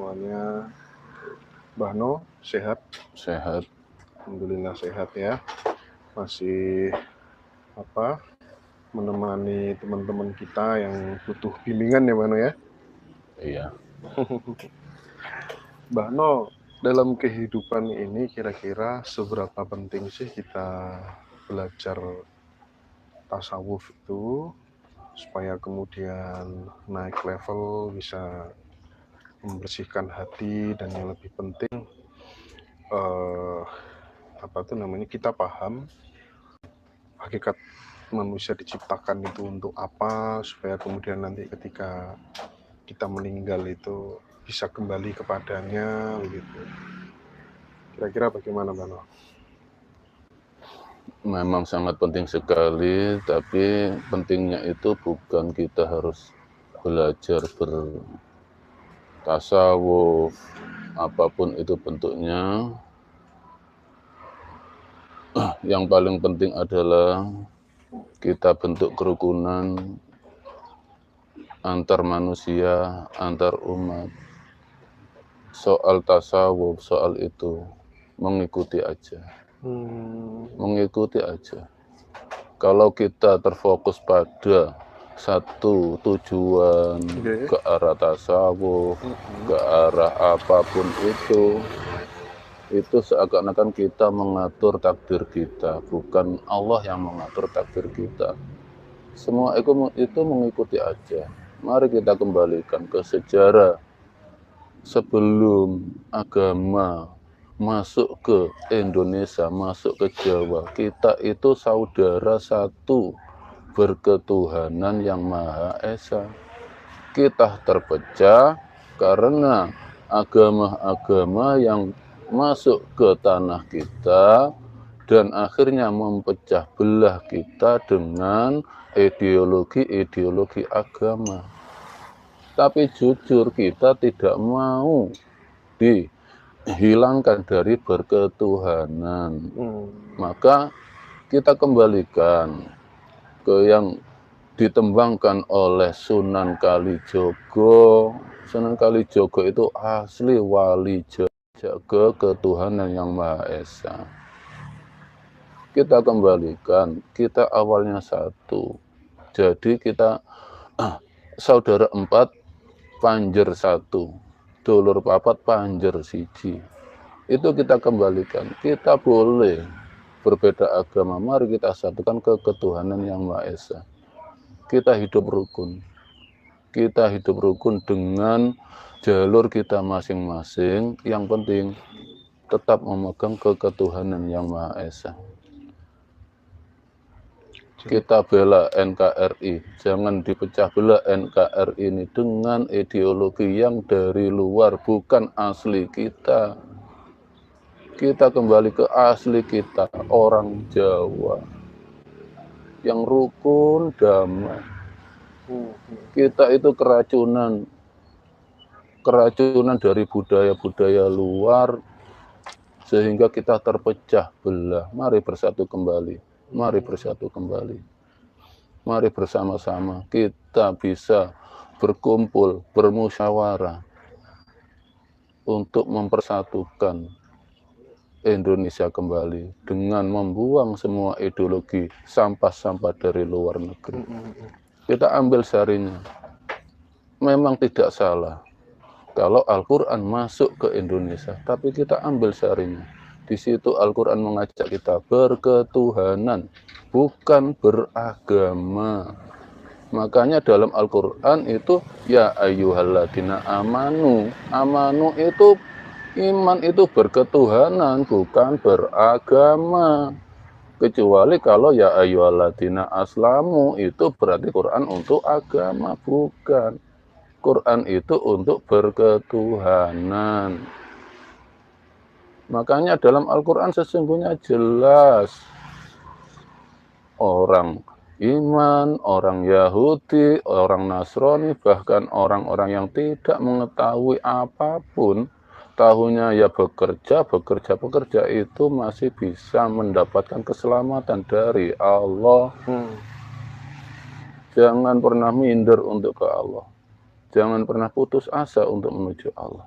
semuanya. Bahno, sehat? Sehat. Alhamdulillah sehat ya. Masih menemani teman-teman kita yang butuh bimbingan ya Bahno ya? Iya. Bahno, dalam kehidupan ini kira-kira seberapa penting sih kita belajar tasawuf itu supaya kemudian naik level, bisa membersihkan hati, dan yang lebih penting kita paham hakikat manusia diciptakan itu untuk apa, supaya kemudian nanti ketika kita meninggal itu bisa kembali kepadanya begitu. Kira-kira bagaimana Bano? Memang sangat penting sekali, tapi pentingnya itu bukan kita harus belajar bertasawuf, apapun itu bentuknya. Yang paling penting adalah kita bentuk kerukunan antar manusia, antar umat. Soal tasawuf, soal itu mengikuti aja. Mengikuti aja. Kalau kita terfokus pada satu tujuan, ke arah tasawuf, ke arah apapun itu seakan-akan kita mengatur takdir kita, bukan Allah yang mengatur takdir kita. Semua itu mengikuti aja. Mari kita kembalikan ke sejarah sebelum agama masuk ke Indonesia, masuk ke Jawa. Kita itu saudara satu, berketuhanan yang Maha Esa. Kita terpecah karena agama-agama yang masuk ke tanah kita dan akhirnya mempecah belah kita dengan ideologi-ideologi agama. Tapi jujur kita tidak mau dihilangkan dari berketuhanan. Maka kita kembalikan ke yang ditembangkan oleh Sunan Kalijogo. Sunan Kalijogo itu asli wali jaga ketuhanan yang Maha Esa. Kita kembalikan, kita awalnya satu. Jadi kita saudara empat, panjer satu, dulur papat, panjer siji. Itu kita kembalikan. Kita boleh berbeda agama, mari kita satukan ke ketuhanan yang Maha Esa. Kita hidup rukun. Kita hidup rukun dengan jalur kita masing-masing. Yang penting tetap memegang ketuhanan yang Maha Esa. Kita bela NKRI, jangan dipecah belah NKRI ini dengan ideologi yang dari luar, bukan asli kita. Kita kembali ke asli kita, orang Jawa yang rukun, damai. Kita itu keracunan dari budaya-budaya luar, sehingga kita terpecah belah. Mari bersatu kembali. Mari bersatu kembali. Mari bersama-sama kita bisa berkumpul, bermusyawarah untuk mempersatukan Indonesia kembali dengan membuang semua ideologi sampah-sampah dari luar negeri. Kita ambil sarinya. Memang tidak salah kalau Al-Quran masuk ke Indonesia, tapi kita ambil sarinya. Di situ Al-Quran mengajak kita berketuhanan, bukan beragama. Makanya dalam Al-Quran itu, ya ayyuhalladzina amanu. Amanu itu, iman itu berketuhanan, bukan beragama. Kecuali kalau ya ayyuhalladzina aslamu, itu berarti Quran untuk agama, bukan. Quran itu untuk berketuhanan. Makanya dalam Al-Quran sesungguhnya jelas orang iman, orang Yahudi, orang Nasrani, bahkan orang-orang yang tidak mengetahui apapun, tahunya ya bekerja itu masih bisa mendapatkan keselamatan dari Allah. Jangan pernah minder untuk ke Allah. Jangan pernah putus asa untuk menuju Allah.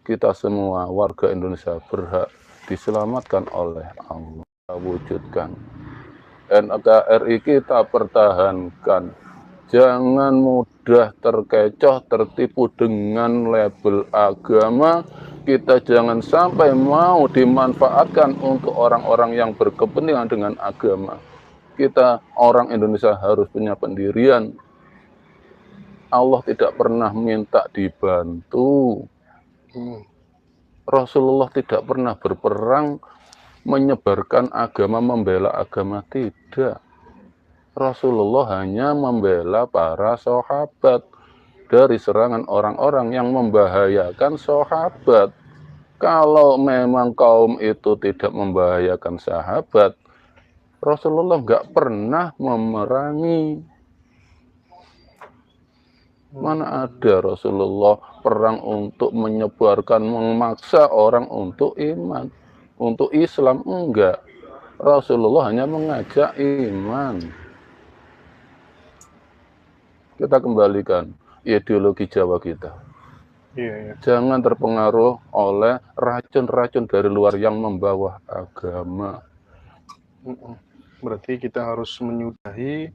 kita semua warga Indonesia berhak diselamatkan oleh Allah. Kita wujudkan. NKRI kita pertahankan. Jangan mudah terkecoh, tertipu dengan label agama. Kita jangan sampai mau dimanfaatkan untuk orang-orang yang berkepentingan dengan agama. Kita orang Indonesia harus punya pendirian. Allah tidak pernah minta dibantu. Rasulullah tidak pernah berperang menyebarkan agama, membela agama, tidak. Rasulullah hanya membela para sahabat dari serangan orang-orang yang membahayakan sahabat. Kalau memang kaum itu tidak membahayakan sahabat, Rasulullah nggak pernah memerangi. Mana ada Rasulullah perang untuk menyebarkan, memaksa orang untuk iman, untuk Islam, enggak. Rasulullah hanya mengajak iman. Kita kembalikan ideologi Jawa kita. Jangan terpengaruh oleh racun-racun dari luar yang membawa agama. Berarti kita harus menyudahi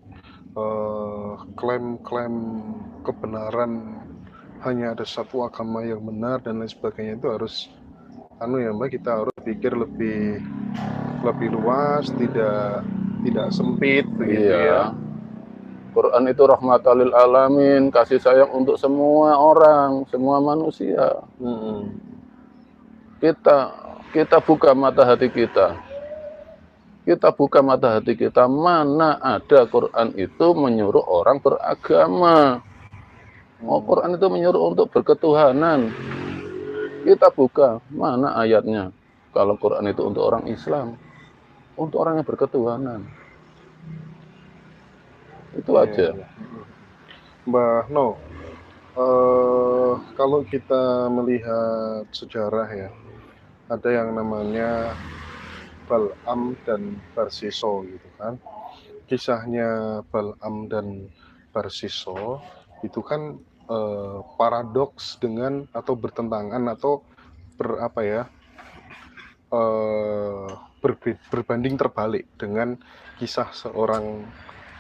klaim-klaim kebenaran hanya ada satu agama yang benar dan lain sebagainya. Itu harus Mbak, kita harus pikir lebih luas, tidak sempit begitu ya. Quran itu rahmatan lil alamin, kasih sayang untuk semua orang, semua manusia. Kita buka mata hati kita. Kita buka mata hati kita, mana ada Quran itu menyuruh orang beragama. Quran itu menyuruh untuk berketuhanan. Kita buka, mana ayatnya? Kalau Quran itu untuk orang Islam, untuk orang yang berketuhanan. Itu aja. Mbah No, kalau kita melihat sejarah ya, ada yang namanya Bal'am dan Barsiso gitu kan. Kisahnya Bal'am dan Barsiso itu kan paradoks dengan atau bertentangan atau berbanding terbalik dengan kisah seorang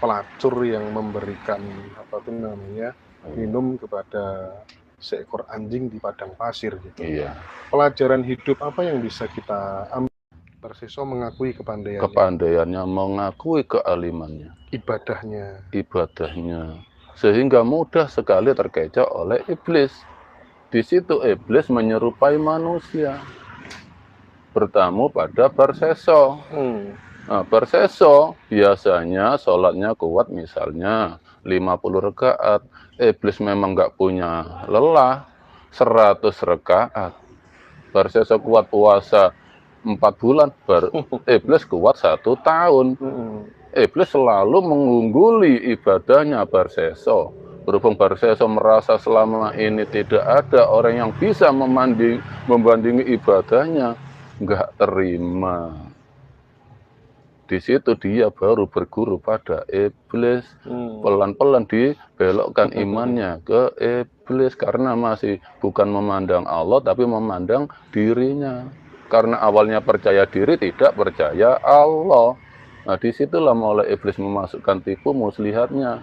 pelacur yang memberikan minum kepada seekor anjing di padang pasir gitu. Iya. Pelajaran hidup apa yang bisa kita ambil? Barsiso mengakui kepandaiannya, mengakui kealimannya, ibadahnya, sehingga mudah sekali terkecoh oleh iblis. Di situ iblis menyerupai manusia, bertamu pada Barsiso. Nah, Barsiso biasanya sholatnya kuat, misalnya 50 rakaat. Iblis memang nggak punya lelah, 100 rakaat. Barsiso kuat puasa 4 bulan, iblis kuat 1 tahun. Iblis selalu mengungguli ibadahnya Barsiso. Berhubung Barsiso merasa selama ini tidak ada orang yang bisa membandingi ibadahnya, nggak terima. Di situ dia baru berguru pada iblis. Pelan-pelan dibelokkan imannya ke iblis, karena masih bukan memandang Allah tapi memandang dirinya. Karena awalnya percaya diri, tidak percaya Allah. Nah, disitulah mulai iblis memasukkan tipu muslihatnya.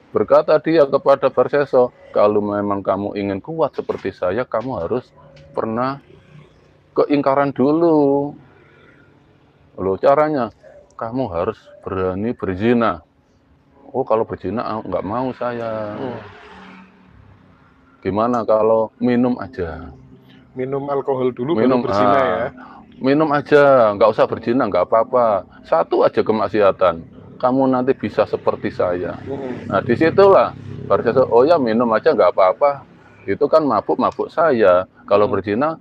Berkata dia kepada Barsiso, kalau memang kamu ingin kuat seperti saya, kamu harus pernah keingkaran dulu. Loh, caranya, kamu harus berani berzina. Oh, kalau berzina nggak mau saya. Gimana kalau minum aja? Minum alkohol dulu baru berzina ya. Minum aja, nggak usah berzina, nggak apa-apa. 1 aja kemaksiatan, kamu nanti bisa seperti saya. Nah, disitulah Barsiso, oh ya minum aja nggak apa-apa. Itu kan mabuk saya. Kalau berzina,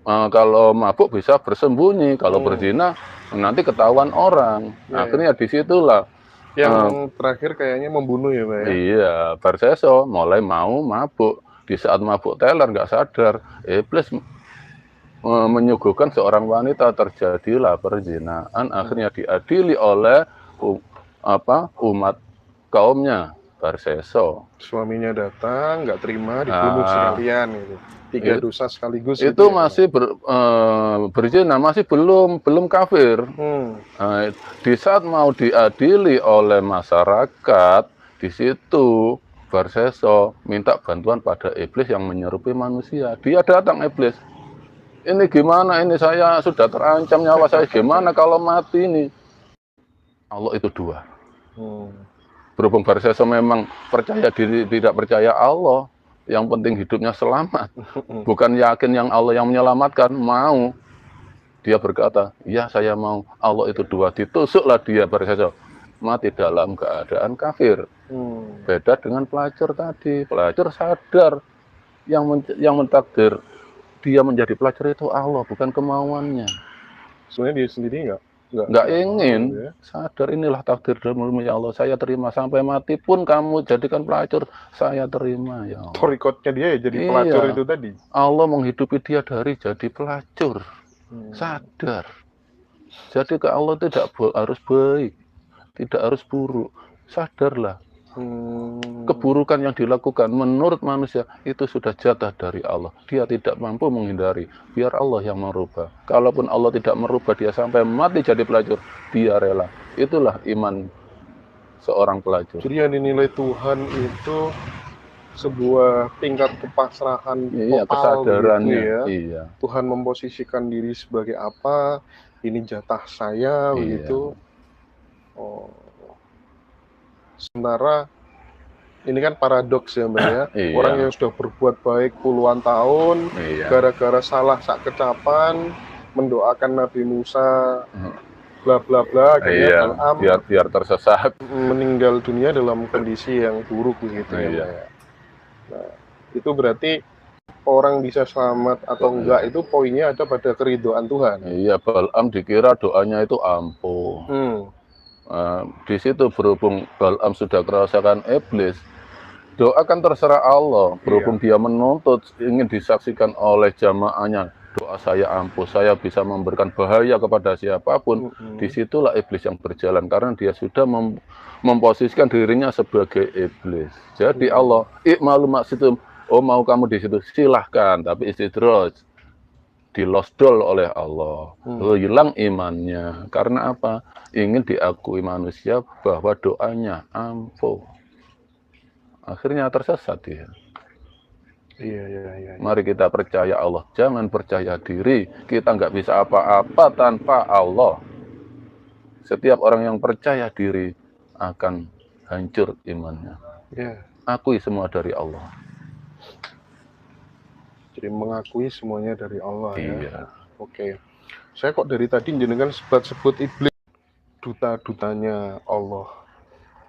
kalau mabuk bisa bersembunyi. Kalau berzina nanti ketahuan orang. Akhirnya disitulah yang terakhir kayaknya membunuh ya, Pak ya. Iya, Barsiso mulai mau mabuk. Di saat mabuk teler, nggak sadar, iblis menyuguhkan seorang wanita, terjadilah perzinaan. Akhirnya diadili oleh umat kaumnya. Barseso. Suaminya datang, nggak terima, dibunuh sekalian gitu. 3 dosa sekaligus itu gitu ya, masih berzina, masih belum kafir. Di saat mau diadili oleh masyarakat, di situ Barseso minta bantuan pada iblis yang menyerupai manusia. Dia datang, iblis, ini gimana, ini saya sudah terancam nyawa saya, gimana kalau mati ini? Allah itu dua. Berhubung Barseso memang percaya diri, tidak percaya Allah, yang penting hidupnya selamat, bukan yakin yang Allah yang menyelamatkan, mau. Dia berkata, ya saya mau, Allah itu dua. Ditusuklah dia, Barseso, mati dalam keadaan kafir. Beda dengan pelacur tadi. Pelacur sadar yang mentakdir dia menjadi pelacur itu Allah, bukan kemauannya. Sebenarnya dia sendiri nggak ingin, ya. Sadar inilah takdir darimu ya Allah, saya terima sampai mati pun kamu jadikan pelacur, saya terima ya Allah. Torikotnya dia ya jadi pelacur itu tadi. Allah menghidupi dia dari jadi pelacur. Sadar. Jadi ke Allah tidak harus baik, tidak harus buruk. Sadarlah. Keburukan yang dilakukan menurut manusia itu sudah jatah dari Allah. Dia tidak mampu menghindari. Biar Allah yang merubah. Kalaupun Allah tidak merubah dia sampai mati jadi pelacur, dia rela. Itulah iman seorang pelacur. Jadi yang dinilai Tuhan itu sebuah tingkat kepasrahan total, kesadarannya. Gitu ya. Iya. Tuhan memposisikan diri sebagai apa? Ini jatah saya, begitu. Oh. Sementara ini kan paradoks ya, Mbak ya. Orang yang sudah berbuat baik puluhan tahun, gara-gara salah sak kecapan, mendoakan Nabi Musa, bla bla bla, akhirnya Bal'am biar tersesat, meninggal dunia dalam kondisi yang buruk begitu ya, Mbak ya. Nah, itu berarti orang bisa selamat atau enggak itu poinnya ada pada keridhaan Tuhan. Iya, Bal'am dikira doanya itu ampuh. Di situ berhubung Bal'am sudah merasakan iblis, doa kan terserah Allah. Berhubung dia menuntut ingin disaksikan oleh jamaahnya, doa saya ampuh, saya bisa memberikan bahaya kepada siapapun. Disitulah iblis yang berjalan karena dia sudah memposisikan dirinya sebagai iblis. Jadi Allah, i'malu maksitum, oh mau kamu di situ silahkan, tapi istidraj, dilosdol oleh Allah, hilang imannya. Karena apa? Ingin diakui manusia bahwa doanya ampuh. Akhirnya tersesat dia. Iya. Mari kita percaya Allah, jangan percaya diri. Kita nggak bisa apa-apa tanpa Allah. Setiap orang yang percaya diri akan hancur imannya. Akui semua dari Allah. Jadi mengakui semuanya dari Allah ya. Oke. Saya kok dari tadi jenengan sebut iblis duta-dutanya Allah,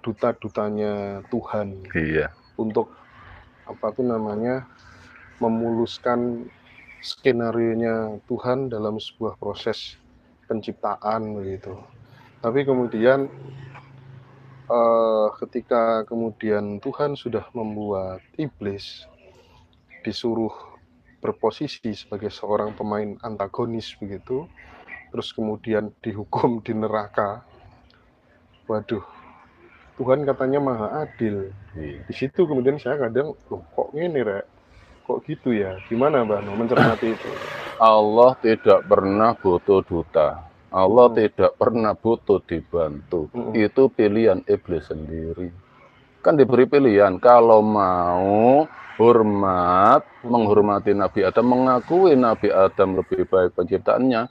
duta-dutanya Tuhan. Untuk apa tuh namanya, memuluskan skenario-nya Tuhan dalam sebuah proses penciptaan begitu. Tapi kemudian ketika kemudian Tuhan sudah membuat iblis disuruh berposisi sebagai seorang pemain antagonis begitu, terus kemudian dihukum di neraka. Waduh, Tuhan katanya maha adil. Di situ kemudian saya kadang, loh kok ini Rek? Kok gitu ya? Gimana Mbak No mencermati itu? Allah tidak pernah butuh duta. Allah tidak pernah butuh dibantu. Itu pilihan iblis sendiri. Kan diberi pilihan, kalau mau hormat, menghormati Nabi Adam, mengakui Nabi Adam lebih baik penciptaannya,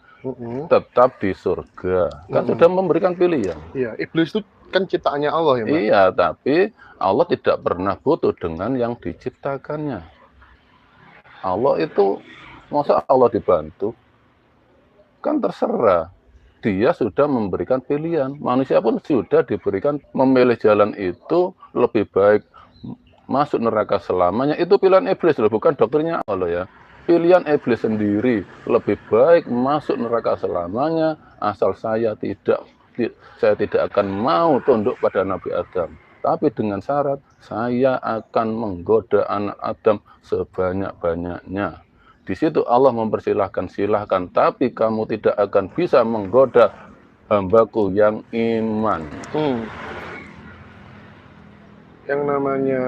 tetap di surga. Kan sudah memberikan pilihan. Iya, iblis itu kan ciptaannya Allah ya, Mbak? Iya, tapi Allah tidak pernah butuh dengan yang diciptakannya. Allah itu, masa Allah dibantu? Kan terserah. Dia sudah memberikan pilihan. Manusia pun sudah diberikan memilih jalan itu lebih baik masuk neraka selamanya. Itu pilihan iblis loh, bukan dokternya Allah ya. Pilihan iblis sendiri, lebih baik masuk neraka selamanya asal saya tidak akan mau tunduk pada Nabi Adam. Tapi dengan syarat saya akan menggoda anak Adam sebanyak-banyaknya. Di situ Allah mempersilahkan, silahkan, tapi kamu tidak akan bisa menggoda hambaku yang iman. yang namanya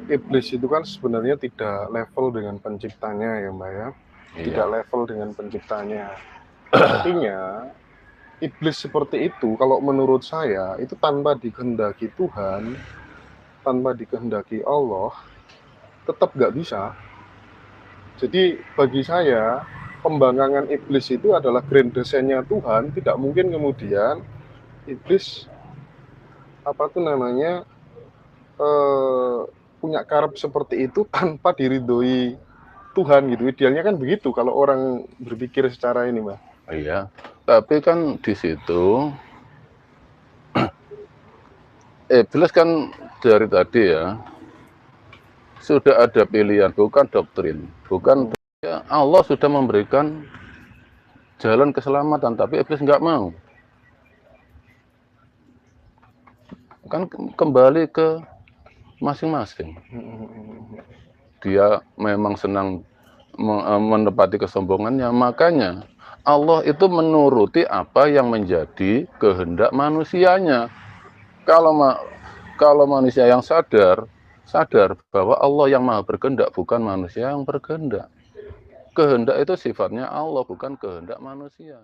iblis itu kan sebenarnya tidak level dengan penciptanya ya Mbak ya. Tidak Iya. level dengan penciptanya. Artinya iblis seperti itu kalau menurut saya itu tanpa dikehendaki Tuhan, tanpa dikehendaki Allah, tetap nggak bisa. Jadi bagi saya pembangkangan iblis itu adalah grand design-nya Tuhan. Tidak mungkin kemudian iblis apa tuh namanya punya karep seperti itu tanpa diridhoi Tuhan gitu. Idealnya kan begitu kalau orang berpikir secara ini, Mbak. Iya, tapi kan di situ iblis kan dari tadi ya sudah ada pilihan, bukan doktrin, bukan ya, Allah sudah memberikan jalan keselamatan, tapi iblis nggak mau. Kan kembali ke masing-masing. Dia memang senang menepati kesombongannya, makanya Allah itu menuruti apa yang menjadi kehendak manusianya. Kalau manusia yang sadar bahwa Allah yang maha berkehendak, bukan manusia yang berkehendak. Kehendak itu sifatnya Allah, bukan kehendak manusia.